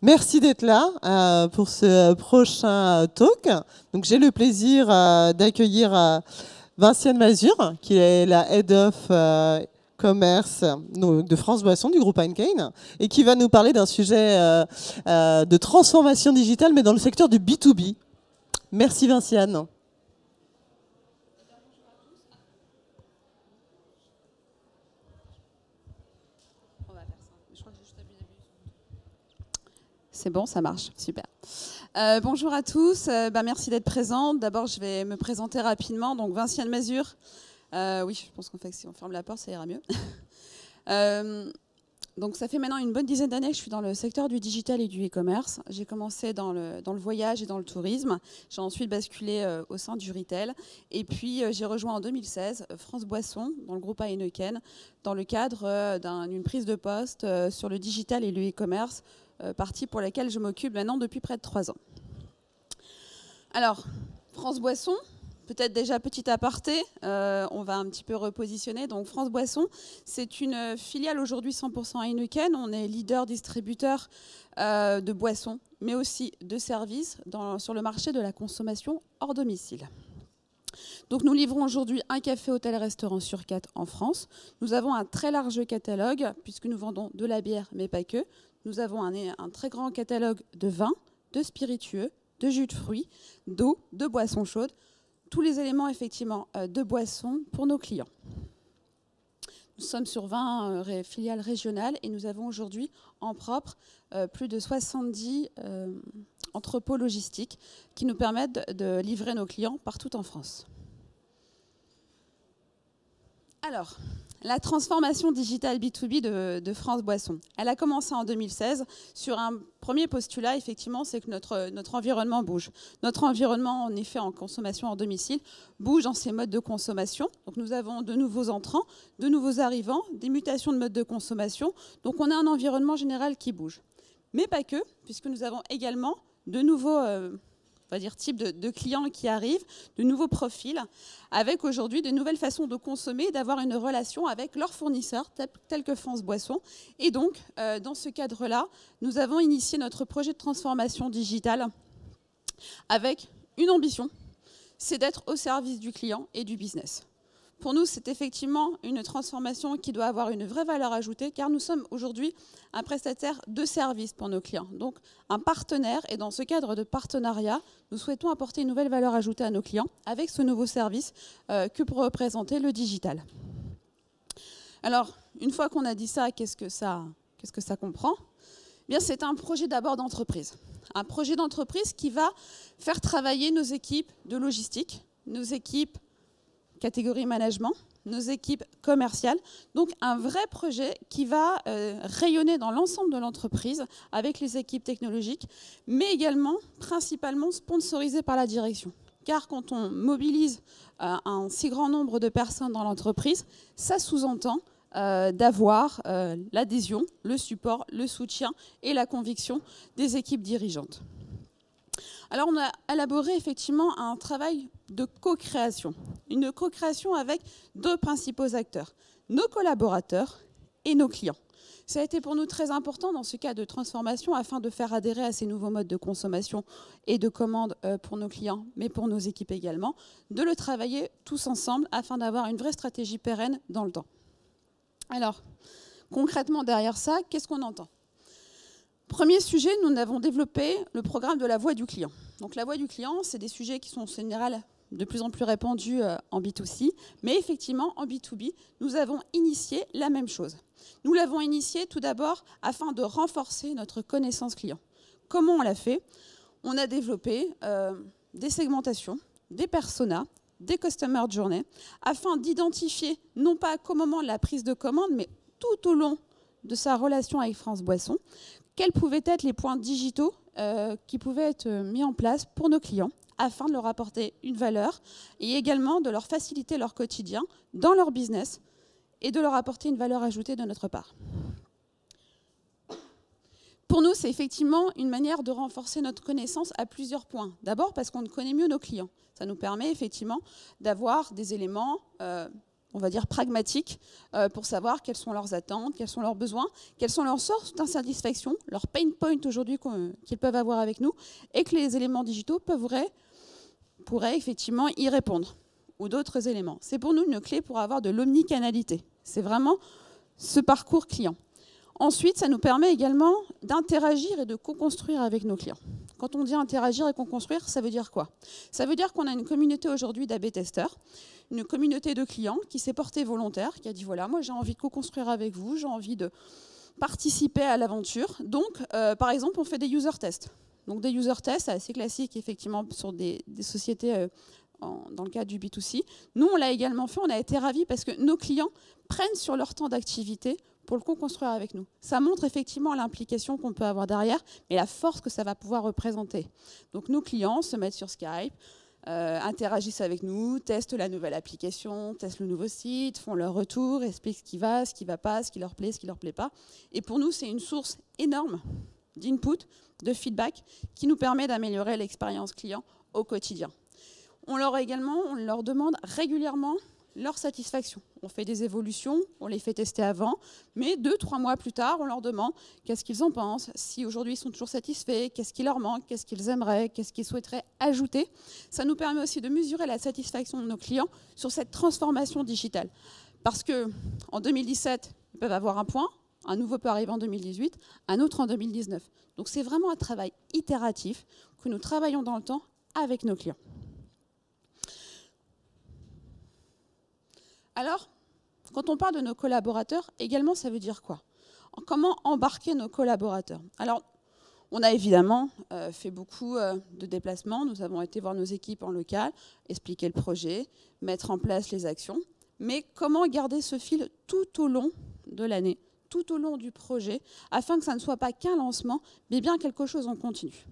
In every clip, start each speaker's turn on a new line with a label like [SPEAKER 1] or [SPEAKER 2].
[SPEAKER 1] Merci d'être là pour ce prochain talk. Donc, j'ai le plaisir d'accueillir Vinciane Mazure, qui est la Head of Commerce de France Boisson, du groupe Heineken, et qui va nous parler d'un sujet de transformation digitale, mais dans le secteur du B2B. Merci Vinciane.
[SPEAKER 2] C'est bon, ça marche, super. Bonjour à tous, merci d'être présents. D'abord, je vais me présenter rapidement. Donc, Vinciane Mazure. Oui, je pense qu'en fait, si on ferme la porte, ça ira mieux. Donc, ça fait maintenant une bonne dizaine d'années que je suis dans le secteur du digital et du e-commerce. J'ai commencé dans le voyage et dans le tourisme. J'ai ensuite basculé au sein du retail. Et puis, j'ai rejoint en 2016 France Boisson, dans le groupe Heineken, dans le cadre d'une prise de poste sur le digital et le e-commerce, partie pour laquelle je m'occupe maintenant depuis près de 3 ans. Alors, France Boisson, peut-être déjà petit aparté, on va un petit peu repositionner. Donc France Boisson, c'est une filiale aujourd'hui 100% Heineken. On est leader distributeur de boissons, mais aussi de services sur le marché de la consommation hors domicile. Donc nous livrons aujourd'hui un café, hôtel, restaurant sur 4 en France. Nous avons un très large catalogue, puisque nous vendons de la bière, mais pas que. Nous avons un très grand catalogue de vins, de spiritueux, de jus de fruits, d'eau, de boissons chaudes. Tous les éléments, effectivement, de boissons pour nos clients. Nous sommes sur 20 filiales régionales et nous avons aujourd'hui en propre plus de 70 entrepôts logistiques qui nous permettent de livrer nos clients partout en France. Alors, la transformation digitale B2B de France Boisson, elle a commencé en 2016 sur un premier postulat, effectivement, c'est que notre environnement bouge. Notre environnement, en effet, en consommation hors domicile, bouge dans ses modes de consommation. Donc nous avons de nouveaux entrants, de nouveaux arrivants, des mutations de modes de consommation. Donc on a un environnement général qui bouge. Mais pas que, puisque nous avons également de nouveaux on va dire, type de clients qui arrivent, de nouveaux profils, avec aujourd'hui de nouvelles façons de consommer, d'avoir une relation avec leurs fournisseurs, tels que France Boisson. Et donc, dans ce cadre-là, nous avons initié notre projet de transformation digitale avec une ambition, c'est d'être au service du client et du business. Pour nous, c'est effectivement une transformation qui doit avoir une vraie valeur ajoutée, car nous sommes aujourd'hui un prestataire de service pour nos clients, donc un partenaire. Et dans ce cadre de partenariat, nous souhaitons apporter une nouvelle valeur ajoutée à nos clients avec ce nouveau service que pour représenter le digital. Alors, une fois qu'on a dit ça, qu'est-ce que ça comprend ? Eh bien, c'est un projet d'abord d'entreprise. Un projet d'entreprise qui va faire travailler nos équipes de logistique, nos équipes catégorie management, nos équipes commerciales. Donc un vrai projet qui va rayonner dans l'ensemble de l'entreprise avec les équipes technologiques, mais également principalement sponsorisé par la direction. Car quand on mobilise un si grand nombre de personnes dans l'entreprise, ça sous-entend d'avoir l'adhésion, le support, le soutien et la conviction des équipes dirigeantes. Alors on a élaboré effectivement un travail de co-création, une co-création avec deux principaux acteurs, nos collaborateurs et nos clients. Ça a été pour nous très important dans ce cas de transformation afin de faire adhérer à ces nouveaux modes de consommation et de commande pour nos clients, mais pour nos équipes également, de le travailler tous ensemble afin d'avoir une vraie stratégie pérenne dans le temps. Alors, concrètement derrière ça, qu'est-ce qu'on entend ? Premier sujet, nous avons développé le programme de la voix du client. Donc la voix du client, c'est des sujets qui sont en général de plus en plus répandus en B2C, mais effectivement en B2B, nous avons initié la même chose. Nous l'avons initié tout d'abord afin de renforcer notre connaissance client. Comment on l'a fait ? On a développé des segmentations, des personas, des customer journey, afin d'identifier non pas qu'au moment de la prise de commande, mais tout au long de sa relation avec France Boisson, quels pouvaient être les points digitaux qui pouvaient être mis en place pour nos clients afin de leur apporter une valeur et également de leur faciliter leur quotidien dans leur business et de leur apporter une valeur ajoutée de notre part. Pour nous, c'est effectivement une manière de renforcer notre connaissance à plusieurs points. D'abord parce qu'on connaît mieux nos clients. Ça nous permet effectivement d'avoir des éléments on va dire, pragmatiques pour savoir quelles sont leurs attentes, quels sont leurs besoins, quelles sont leurs sources d'insatisfaction, leurs pain points aujourd'hui qu'ils peuvent avoir avec nous, et que les éléments digitaux pourraient effectivement y répondre, ou d'autres éléments. C'est pour nous une clé pour avoir de l'omnicanalité. C'est vraiment ce parcours client. Ensuite, ça nous permet également d'interagir et de co-construire avec nos clients. Quand on dit interagir et co-construire, ça veut dire quoi? Ça veut dire qu'on a une communauté aujourd'hui d'AB testeurs, une communauté de clients qui s'est portée volontaire, qui a dit voilà, moi j'ai envie de co-construire avec vous, j'ai envie de participer à l'aventure. Donc, par exemple, on fait des user tests. Donc des user tests, c'est assez classique effectivement sur des sociétés dans le cadre du B2C. Nous, on l'a également fait, on a été ravis parce que nos clients prennent sur leur temps d'activité pour le co-construire avec nous. Ça montre effectivement l'implication qu'on peut avoir derrière, mais la force que ça va pouvoir représenter. Donc nos clients se mettent sur Skype, interagissent avec nous, testent la nouvelle application, testent le nouveau site, font leur retour, expliquent ce qui va pas, ce qui leur plaît, ce qui leur plaît pas. Et pour nous, c'est une source énorme d'input, de feedback, qui nous permet d'améliorer l'expérience client au quotidien. On leur demande régulièrement leur satisfaction. On fait des évolutions, on les fait tester avant, mais 2-3 mois plus tard, on leur demande qu'est-ce qu'ils en pensent, si aujourd'hui ils sont toujours satisfaits, qu'est-ce qui leur manque, qu'est-ce qu'ils aimeraient, qu'est-ce qu'ils souhaiteraient ajouter. Ça nous permet aussi de mesurer la satisfaction de nos clients sur cette transformation digitale. Parce qu'en 2017, ils peuvent avoir un point, un nouveau peut arriver en 2018, un autre en 2019. Donc c'est vraiment un travail itératif que nous travaillons dans le temps avec nos clients. Alors, quand on parle de nos collaborateurs, également, ça veut dire quoi? Comment embarquer nos collaborateurs? Alors, on a évidemment fait beaucoup de déplacements. Nous avons été voir nos équipes en local, expliquer le projet, mettre en place les actions. Mais comment garder ce fil tout au long de l'année, tout au long du projet, afin que ça ne soit pas qu'un lancement, mais bien quelque chose en continu?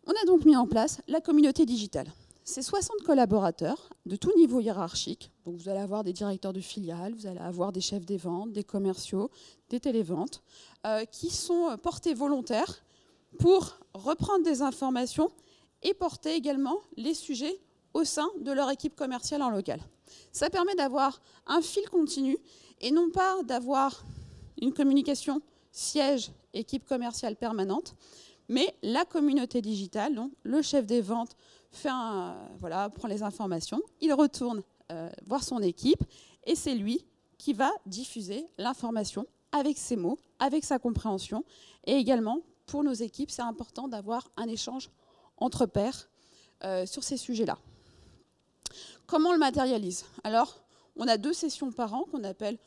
[SPEAKER 2] On a donc mis en place la communauté digitale. C'est 60 collaborateurs de tout niveau hiérarchique. Donc vous allez avoir des directeurs de filiales, vous allez avoir des chefs des ventes, des commerciaux, des téléventes, qui sont portés volontaires pour reprendre des informations et porter également les sujets au sein de leur équipe commerciale en local. Ça permet d'avoir un fil continu et non pas d'avoir une communication siège, équipe commerciale permanente, mais la communauté digitale, donc le chef des ventes, prend les informations, il retourne voir son équipe et c'est lui qui va diffuser l'information avec ses mots, avec sa compréhension. Et également, pour nos équipes, c'est important d'avoir un échange entre pairs sur ces sujets-là. Comment on le matérialise? Alors, on a 2 sessions par an qu'on appelle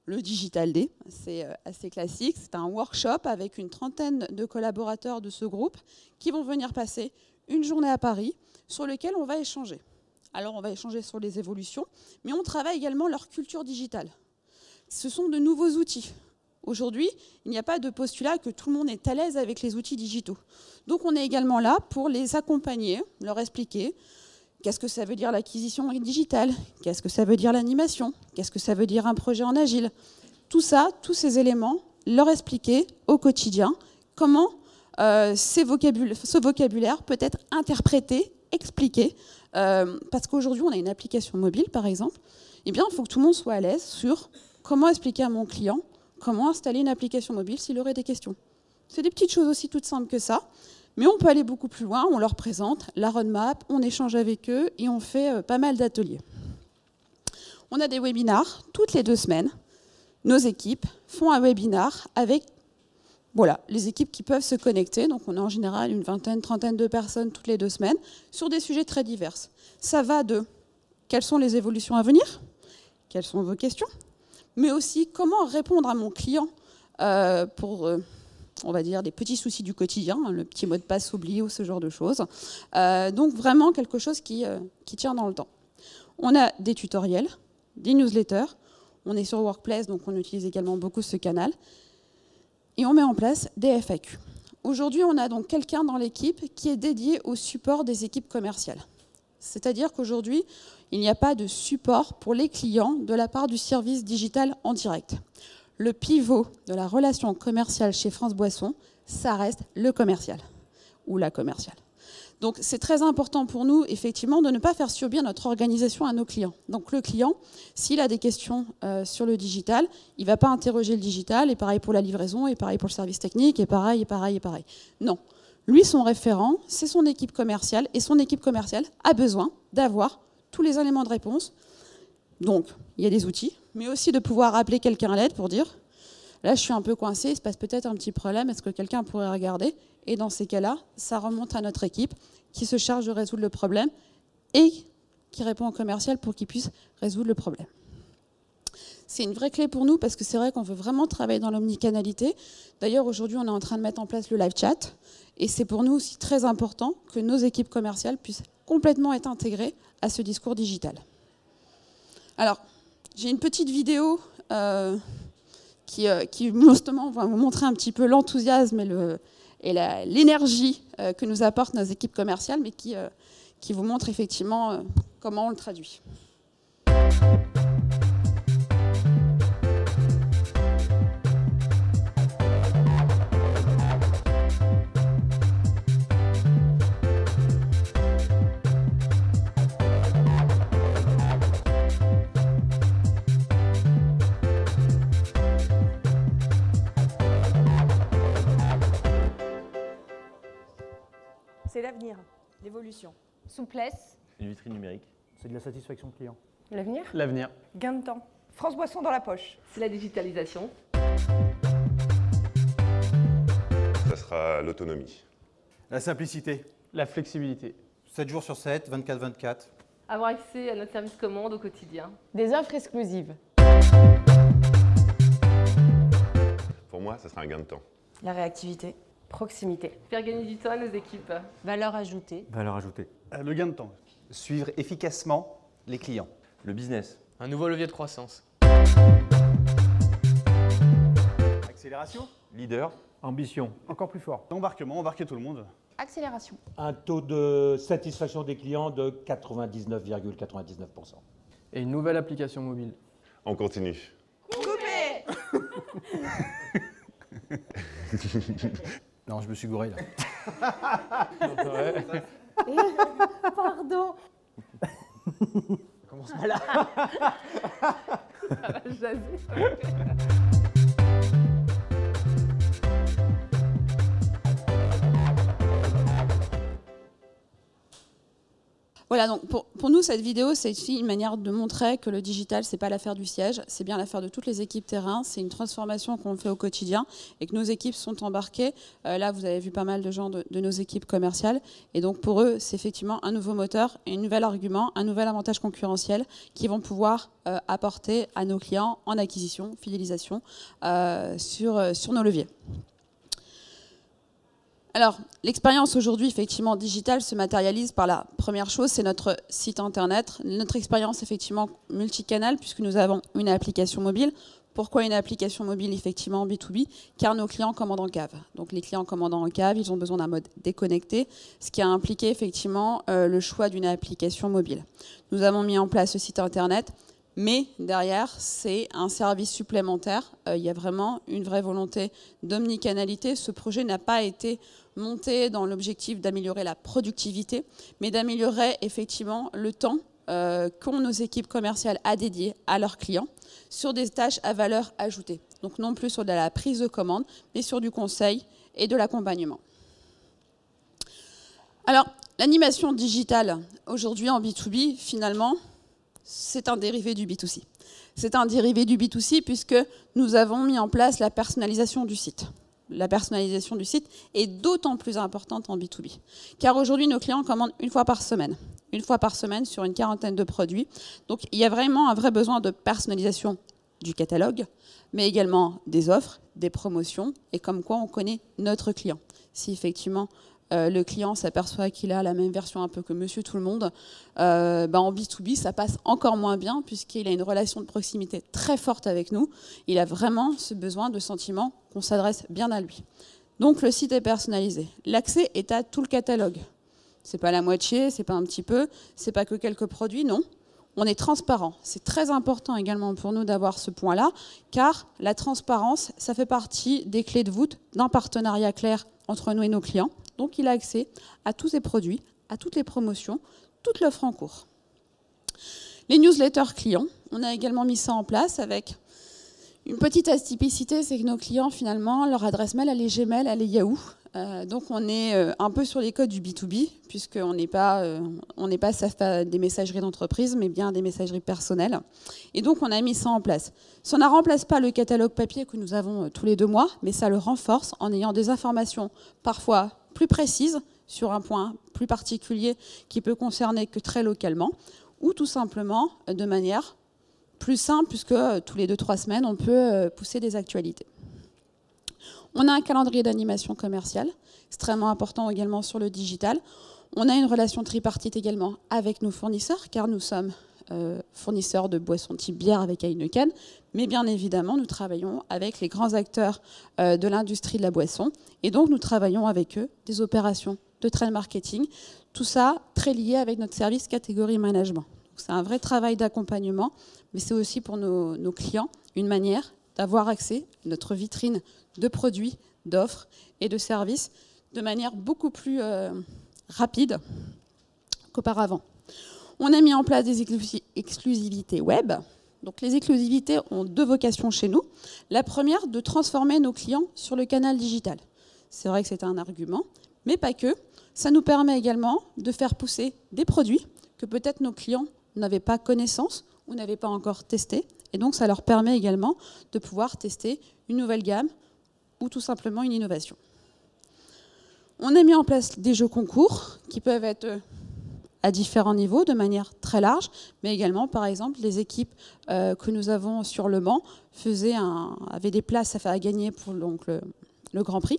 [SPEAKER 2] le Digital Day. C'est assez classique. C'est un workshop avec une trentaine de collaborateurs de ce groupe qui vont venir passer une journée à Paris sur lequel on va échanger. Alors, on va échanger sur les évolutions, mais on travaille également leur culture digitale. Ce sont de nouveaux outils. Aujourd'hui, il n'y a pas de postulat que tout le monde est à l'aise avec les outils digitaux. Donc, on est également là pour les accompagner, leur expliquer qu'est-ce que ça veut dire l'acquisition digitale, qu'est-ce que ça veut dire l'animation, qu'est-ce que ça veut dire un projet en agile. Tout ça, tous ces éléments, leur expliquer au quotidien comment ce vocabulaire peut être interprété, expliqué, parce qu'aujourd'hui, on a une application mobile, par exemple. Eh bien, il faut que tout le monde soit à l'aise sur comment expliquer à mon client comment installer une application mobile s'il aurait des questions. C'est des petites choses aussi toutes simples que ça, mais on peut aller beaucoup plus loin. On leur présente la roadmap, on échange avec eux et on fait pas mal d'ateliers. On a des webinars toutes les 2 semaines. Nos équipes font un webinar avec les équipes qui peuvent se connecter. Donc on a en général une vingtaine, trentaine de personnes toutes les 2 semaines sur des sujets très divers. Ça va de quelles sont les évolutions à venir, quelles sont vos questions, mais aussi comment répondre à mon client pour, on va dire, des petits soucis du quotidien, le petit mot de passe oublié ou ce genre de choses. Donc vraiment quelque chose qui tient dans le temps. On a des tutoriels, des newsletters, on est sur Workplace, donc on utilise également beaucoup ce canal, et on met en place des FAQ. Aujourd'hui, on a donc quelqu'un dans l'équipe qui est dédié au support des équipes commerciales. C'est-à-dire qu'aujourd'hui, il n'y a pas de support pour les clients de la part du service digital en direct. Le pivot de la relation commerciale chez France Boisson, ça reste le commercial ou la commerciale. Donc c'est très important pour nous, effectivement, de ne pas faire subir notre organisation à nos clients. Donc le client, s'il a des questions sur le digital, il ne va pas interroger le digital, et pareil pour la livraison, et pareil pour le service technique, et pareil, et pareil, et pareil. Non. Lui, son référent, c'est son équipe commerciale, et son équipe commerciale a besoin d'avoir tous les éléments de réponse. Donc, il y a des outils, mais aussi de pouvoir appeler quelqu'un à l'aide pour dire « Là, je suis un peu coincé, il se passe peut-être un petit problème, est-ce que quelqu'un pourrait regarder ?» Et dans ces cas-là, ça remonte à notre équipe qui se charge de résoudre le problème et qui répond au commercial pour qu'il puisse résoudre le problème. C'est une vraie clé pour nous parce que c'est vrai qu'on veut vraiment travailler dans l'omnicanalité. D'ailleurs, aujourd'hui, on est en train de mettre en place le live chat. Et c'est pour nous aussi très important que nos équipes commerciales puissent complètement être intégrées à ce discours digital. Alors, j'ai une petite vidéo qui justement va vous montrer un petit peu l'enthousiasme et l'énergie que nous apportent nos équipes commerciales, mais qui vous montre effectivement comment on le traduit.
[SPEAKER 3] C'est l'avenir, l'évolution.
[SPEAKER 4] Souplesse.
[SPEAKER 5] Une vitrine numérique.
[SPEAKER 6] C'est de la satisfaction client.
[SPEAKER 3] L'avenir.
[SPEAKER 5] L'avenir.
[SPEAKER 3] Gain de temps. France Boisson dans la poche.
[SPEAKER 4] C'est la digitalisation.
[SPEAKER 7] Ça sera l'autonomie.
[SPEAKER 6] La simplicité.
[SPEAKER 5] La flexibilité.
[SPEAKER 6] 7 jours sur 7, 24/24.
[SPEAKER 4] Avoir accès à notre service commande au quotidien.
[SPEAKER 8] Des offres exclusives.
[SPEAKER 7] Pour moi, ça sera un gain de temps.
[SPEAKER 3] La réactivité.
[SPEAKER 8] Proximité.
[SPEAKER 4] Faire gagner du temps à nos équipes.
[SPEAKER 8] Valeur ajoutée.
[SPEAKER 6] Valeur ajoutée.
[SPEAKER 9] Le gain de temps.
[SPEAKER 6] Suivre efficacement les clients.
[SPEAKER 5] Le business.
[SPEAKER 10] Un nouveau levier de croissance.
[SPEAKER 6] Accélération.
[SPEAKER 5] Leader.
[SPEAKER 6] Ambition.
[SPEAKER 9] Encore plus fort. Embarquement, embarquer tout le monde.
[SPEAKER 4] Accélération.
[SPEAKER 11] Un taux de satisfaction des clients de 99,99%.
[SPEAKER 10] Et une nouvelle application mobile.
[SPEAKER 7] On continue.
[SPEAKER 3] Coupé.
[SPEAKER 6] Non, je me suis gouré là.
[SPEAKER 10] Ouais.
[SPEAKER 8] Pardon.
[SPEAKER 6] Commence pas là.
[SPEAKER 4] Ça va jaser.
[SPEAKER 2] Voilà, donc pour nous, cette vidéo, c'est aussi une manière de montrer que le digital, c'est pas l'affaire du siège, c'est bien l'affaire de toutes les équipes terrain, c'est une transformation qu'on fait au quotidien et que nos équipes sont embarquées. Là, vous avez vu pas mal de gens de nos équipes commerciales. Et donc pour eux, c'est effectivement un nouveau moteur, un nouvel argument, un nouvel avantage concurrentiel qu'ils vont pouvoir apporter à nos clients en acquisition, fidélisation, sur nos leviers. Alors, l'expérience aujourd'hui, effectivement, digitale se matérialise par la première chose, c'est notre site internet, notre expérience, effectivement, multicanal, puisque nous avons une application mobile. Pourquoi une application mobile, effectivement, en B2B? Car nos clients commandent en cave. Donc, les clients commandant en cave, ils ont besoin d'un mode déconnecté, ce qui a impliqué, effectivement, le choix d'une application mobile. Nous avons mis en place ce site internet. Mais derrière, c'est un service supplémentaire. Il y a vraiment une vraie volonté d'omnicanalité. Ce projet n'a pas été monté dans l'objectif d'améliorer la productivité, mais d'améliorer effectivement le temps qu'ont nos équipes commerciales à dédier à leurs clients sur des tâches à valeur ajoutée. Donc non plus sur de la prise de commande, mais sur du conseil et de l'accompagnement. Alors, l'animation digitale, aujourd'hui en B2B, finalement, c'est un dérivé du B2C. C'est un dérivé du B2C puisque nous avons mis en place la personnalisation du site. La personnalisation du site est d'autant plus importante en B2B. Car aujourd'hui, nos clients commandent une fois par semaine. Une fois par semaine sur une quarantaine de produits. Donc il y a vraiment un vrai besoin de personnalisation du catalogue, mais également des offres, des promotions, et comme quoi on connaît notre client. Si effectivement le client s'aperçoit qu'il a la même version un peu que Monsieur Tout-le-Monde, en B2B, ça passe encore moins bien puisqu'il a une relation de proximité très forte avec nous. Il a vraiment ce besoin de sentiment qu'on s'adresse bien à lui. Donc le site est personnalisé. L'accès est à tout le catalogue. C'est pas la moitié, c'est pas un petit peu, c'est pas que quelques produits, non. On est transparent. C'est très important également pour nous d'avoir ce point-là, car la transparence, ça fait partie des clés de voûte d'un partenariat clair entre nous et nos clients. Donc il a accès à tous ses produits, à toutes les promotions, toute l'offre en cours. Les newsletters clients, on a également mis ça en place avec une petite atypicité, c'est que nos clients, finalement, leur adresse mail, elle est Gmail, elle est Yahoo. Donc on est un peu sur les codes du B2B, puisqu'on n'est pas des messageries d'entreprise, mais bien des messageries personnelles. Et donc on a mis ça en place. Ça ne remplace pas le catalogue papier que nous avons tous les 2 mois, mais ça le renforce en ayant des informations parfois plus précises sur un point plus particulier qui peut concerner que très localement, ou tout simplement de manière plus simple, puisque tous les 2-3 semaines, on peut pousser des actualités. On a un calendrier d'animation commerciale, extrêmement important également sur le digital. On a une relation tripartite également avec nos fournisseurs, car nous sommes fournisseurs de boissons type bière avec Heineken, mais bien évidemment, nous travaillons avec les grands acteurs de l'industrie de la boisson, et donc nous travaillons avec eux des opérations de trade marketing, tout ça très lié avec notre service catégorie management. C'est un vrai travail d'accompagnement, mais c'est aussi pour nos clients une manière d'avoir accès à notre vitrine de produits, d'offres et de services de manière beaucoup plus rapide qu'auparavant. On a mis en place des exclusivités web. Donc les exclusivités ont 2 vocations chez nous. La première, de transformer nos clients sur le canal digital. C'est vrai que c'est un argument, mais pas que. Ça nous permet également de faire pousser des produits que peut-être nos clients n'avaient pas connaissance ou n'avaient pas encore testé. Et donc, ça leur permet également de pouvoir tester une nouvelle gamme ou tout simplement une innovation. On a mis en place des jeux concours qui peuvent être à différents niveaux, de manière très large, mais également, par exemple, les équipes que nous avons sur Le Mans avaient des places à gagner pour donc, le Grand Prix.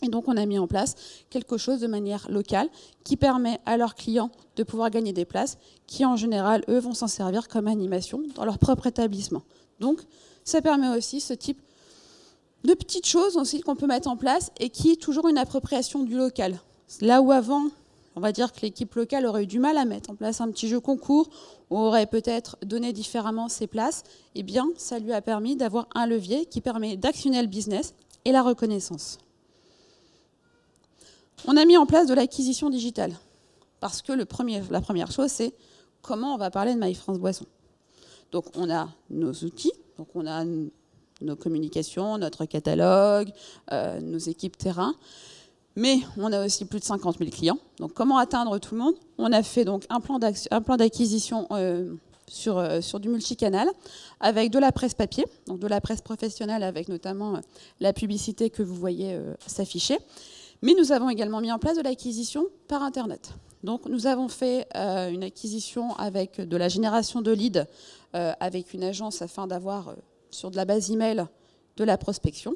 [SPEAKER 2] Et donc, on a mis en place quelque chose de manière locale qui permet à leurs clients de pouvoir gagner des places qui, en général, eux, vont s'en servir comme animation dans leur propre établissement. Donc, ça permet aussi ce type de petites choses aussi qu'on peut mettre en place et qui est toujours une appropriation du local. Là où avant, on va dire que l'équipe locale aurait eu du mal à mettre en place un petit jeu concours ou aurait peut-être donné différemment ses places, eh bien, ça lui a permis d'avoir un levier qui permet d'actionner le business et la reconnaissance. On a mis en place de l'acquisition digitale, parce que la première chose, c'est comment on va parler de MyFrance Boisson. Donc on a nos outils, donc on a nos communications, notre catalogue, nos équipes terrain, mais on a aussi plus de 50 000 clients. Donc comment atteindre tout le monde? On a fait donc un plan d'acquisition sur du multicanal, avec de la presse papier, donc de la presse professionnelle, avec notamment la publicité que vous voyez s'afficher. Mais nous avons également mis en place de l'acquisition par Internet. Donc nous avons fait une acquisition avec de la génération de leads avec une agence afin d'avoir sur de la base email de la prospection.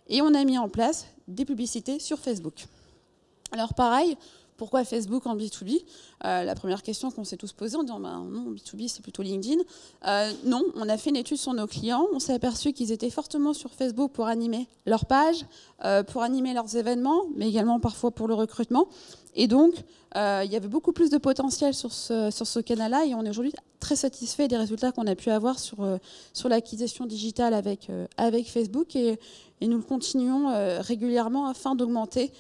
[SPEAKER 2] Et on a mis en place des publicités sur Facebook. Alors pareil, pourquoi Facebook en B2B? La première question qu'on s'est tous posée en disant non, B2B c'est plutôt LinkedIn. Non, on a fait une étude sur nos clients, on s'est aperçu qu'ils étaient fortement sur Facebook pour animer leurs pages, pour animer leurs événements, mais également parfois pour le recrutement. Et donc, il y avait beaucoup plus de potentiel sur ce canal-là et on est aujourd'hui très satisfait des résultats qu'on a pu avoir sur l'acquisition digitale avec Facebook et nous le continuons régulièrement afin d'augmenter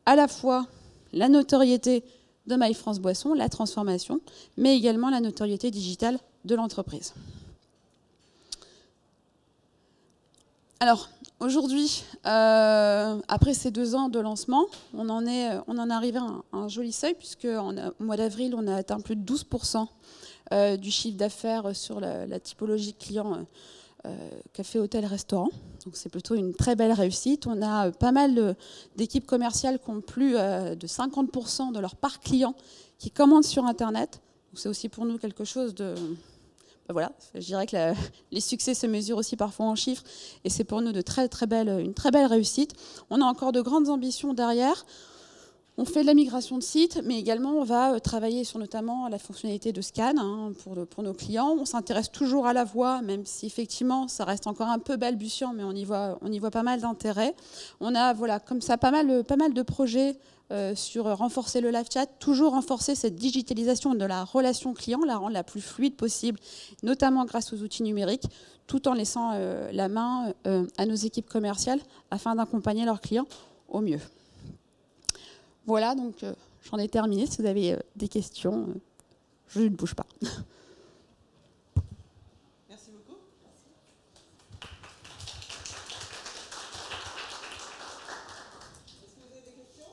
[SPEAKER 2] à la fois la notoriété de MyFrance Boisson, la transformation, mais également la notoriété digitale de l'entreprise. Alors, aujourd'hui, après ces 2 ans de lancement, on en est arrivé à un joli seuil, puisque au mois d'avril, on a atteint plus de 12% du chiffre d'affaires sur la typologie client café, hôtel, restaurant. Donc c'est plutôt une très belle réussite. On a pas mal d'équipes commerciales qui ont plus de 50% de leur parc client qui commandent sur Internet. C'est aussi pour nous quelque chose de... voilà, je dirais que les succès se mesurent aussi parfois en chiffres et c'est pour nous une très belle réussite. On a encore de grandes ambitions derrière. On fait de la migration de sites, mais également on va travailler sur notamment la fonctionnalité de scan pour nos clients. On s'intéresse toujours à la voix, même si effectivement ça reste encore un peu balbutiant, mais on y voit pas mal d'intérêt. On a comme ça pas mal de projets sur renforcer le live chat, toujours renforcer cette digitalisation de la relation client, la rendre la plus fluide possible, notamment grâce aux outils numériques, tout en laissant la main à nos équipes commerciales afin d'accompagner leurs clients au mieux. Voilà, donc j'en ai terminé. Si vous avez des questions, je ne bouge pas.
[SPEAKER 1] Merci beaucoup. Est-ce que vous avez des questions?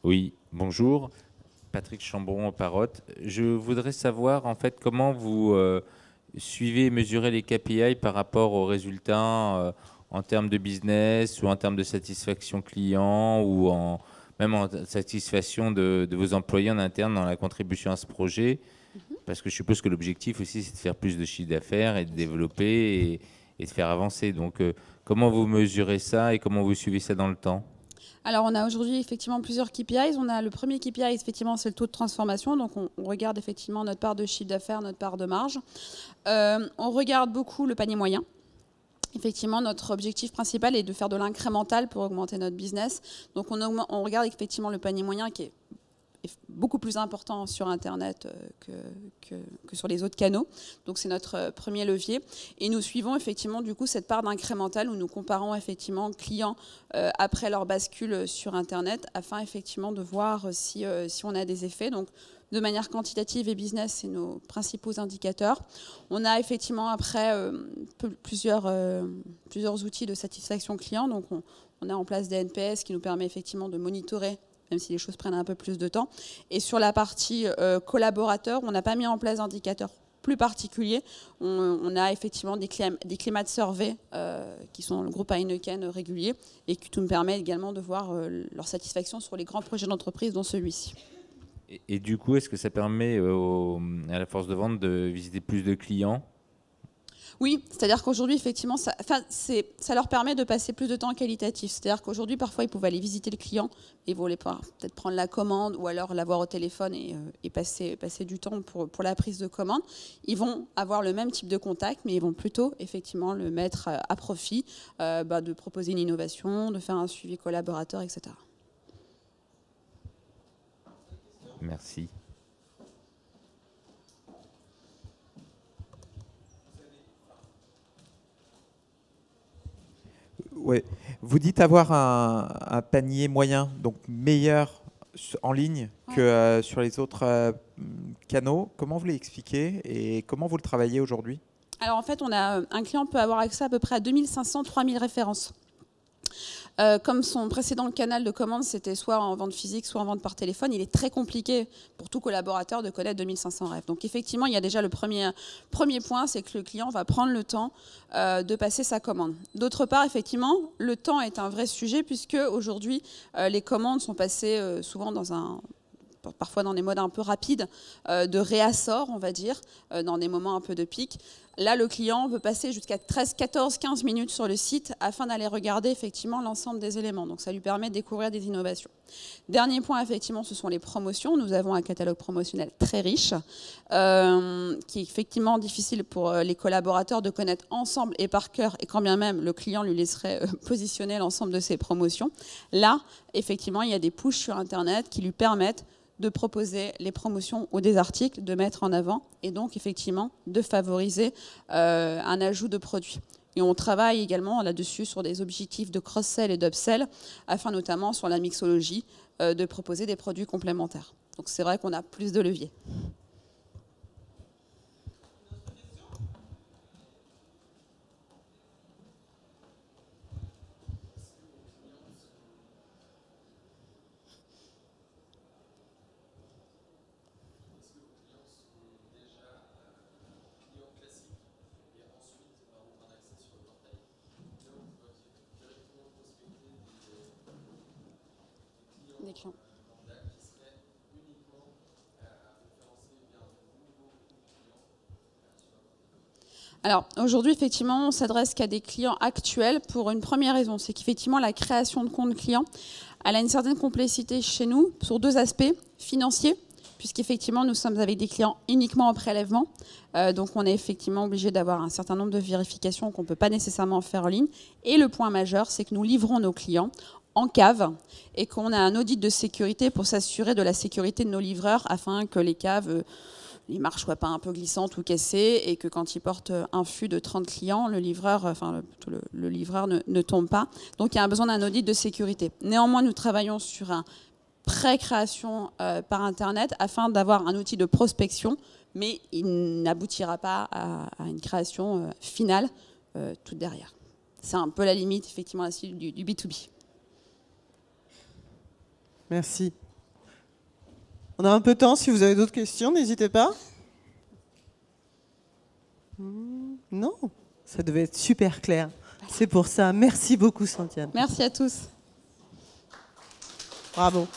[SPEAKER 12] Oui, bonjour. Patrick Chambon-Parotte. Je voudrais savoir en fait comment vous suivez et mesurez les KPI par rapport aux résultats en termes de business ou en termes de satisfaction client ou même en satisfaction de vos employés en interne dans la contribution à ce projet. Parce que je suppose que l'objectif aussi c'est de faire plus de chiffre d'affaires et de développer et de faire avancer. Donc comment vous mesurez ça et comment vous suivez ça dans le temps ?
[SPEAKER 2] Alors, on a aujourd'hui effectivement plusieurs KPIs. On a le premier KPI, effectivement, c'est le taux de transformation. Donc, on regarde effectivement notre part de chiffre d'affaires, notre part de marge. On regarde beaucoup le panier moyen. Effectivement, notre objectif principal est de faire de l'incrémental pour augmenter notre business. Donc, on regarde effectivement le panier moyen qui est beaucoup plus important sur Internet que sur les autres canaux. Donc, c'est notre premier levier. Et nous suivons effectivement du coup cette part d'incrémental où nous comparons effectivement clients après leur bascule sur Internet afin effectivement de voir si on a des effets. Donc, de manière quantitative et business, c'est nos principaux indicateurs. On a effectivement après plusieurs outils de satisfaction client. Donc, on a en place des NPS qui nous permet effectivement de monitorer même si les choses prennent un peu plus de temps. Et sur la partie collaborateur, on n'a pas mis en place d'indicateurs plus particuliers. On a effectivement des climate surveys qui sont le groupe Heineken régulier et qui nous permet également de voir leur satisfaction sur les grands projets d'entreprise, dont celui-ci.
[SPEAKER 12] Et du coup, est-ce que ça permet à la force de vente de visiter plus de clients ?
[SPEAKER 2] Oui, c'est-à-dire qu'aujourd'hui, effectivement, ça leur permet de passer plus de temps qualitatif. C'est-à-dire qu'aujourd'hui, parfois, ils pouvaient aller visiter le client, ils voulaient peut-être prendre la commande ou alors l'avoir au téléphone et passer du temps pour la prise de commande. Ils vont avoir le même type de contact, mais ils vont plutôt, effectivement, le mettre à profit, de proposer une innovation, de faire un suivi collaborateur, etc.
[SPEAKER 12] Merci.
[SPEAKER 13] Ouais. Vous dites avoir un panier moyen, donc meilleur en ligne que sur les autres canaux. Comment vous l'expliquez et comment vous le travaillez aujourd'hui ?
[SPEAKER 2] Alors en fait, un client peut avoir accès à peu près à 2500-3000 références. Comme son précédent canal de commande, c'était soit en vente physique, soit en vente par téléphone, il est très compliqué pour tout collaborateur de connaître 2500 rêves. Donc effectivement, il y a déjà le premier point, c'est que le client va prendre le temps de passer sa commande. D'autre part, effectivement, le temps est un vrai sujet puisque aujourd'hui, les commandes sont passées souvent parfois dans des modes un peu rapides, de réassort, on va dire, dans des moments un peu de pic. Là, le client peut passer jusqu'à 13, 14, 15 minutes sur le site afin d'aller regarder effectivement l'ensemble des éléments. Donc, ça lui permet de découvrir des innovations. Dernier point, effectivement, ce sont les promotions. Nous avons un catalogue promotionnel très riche, qui est effectivement difficile pour les collaborateurs de connaître ensemble et par cœur, et quand bien même le client lui laisserait positionner l'ensemble de ses promotions. Là, effectivement, il y a des pushs sur Internet qui lui permettent de proposer les promotions ou des articles, de mettre en avant et donc effectivement de favoriser un ajout de produits. Et on travaille également là-dessus sur des objectifs de cross-sell et d'upsell afin notamment sur la mixologie de proposer des produits complémentaires. Donc c'est vrai qu'on a plus de leviers. Alors aujourd'hui, effectivement, on s'adresse qu'à des clients actuels pour une première raison, c'est qu'effectivement, la création de compte client, elle a une certaine complexité chez nous sur deux aspects, financiers puisqu'effectivement, nous sommes avec des clients uniquement en prélèvement. Donc, on est effectivement obligé d'avoir un certain nombre de vérifications qu'on ne peut pas nécessairement faire en ligne. Et le point majeur, c'est que nous livrons nos clients en cave et qu'on a un audit de sécurité pour s'assurer de la sécurité de nos livreurs afin que les caves, les marches soient pas un peu glissantes ou cassées et que quand ils portent un fût de 30 clients, le livreur, le livreur ne tombe pas. Donc il y a un besoin d'un audit de sécurité. Néanmoins, nous travaillons sur un pré-création par Internet afin d'avoir un outil de prospection, mais il n'aboutira pas à une création finale tout derrière. C'est un peu la limite effectivement du B2B.
[SPEAKER 1] Merci. On a un peu de temps, si vous avez d'autres questions, n'hésitez pas. Non, ça devait être super clair. C'est pour ça. Merci beaucoup, Santiane.
[SPEAKER 2] Merci à tous.
[SPEAKER 1] Bravo.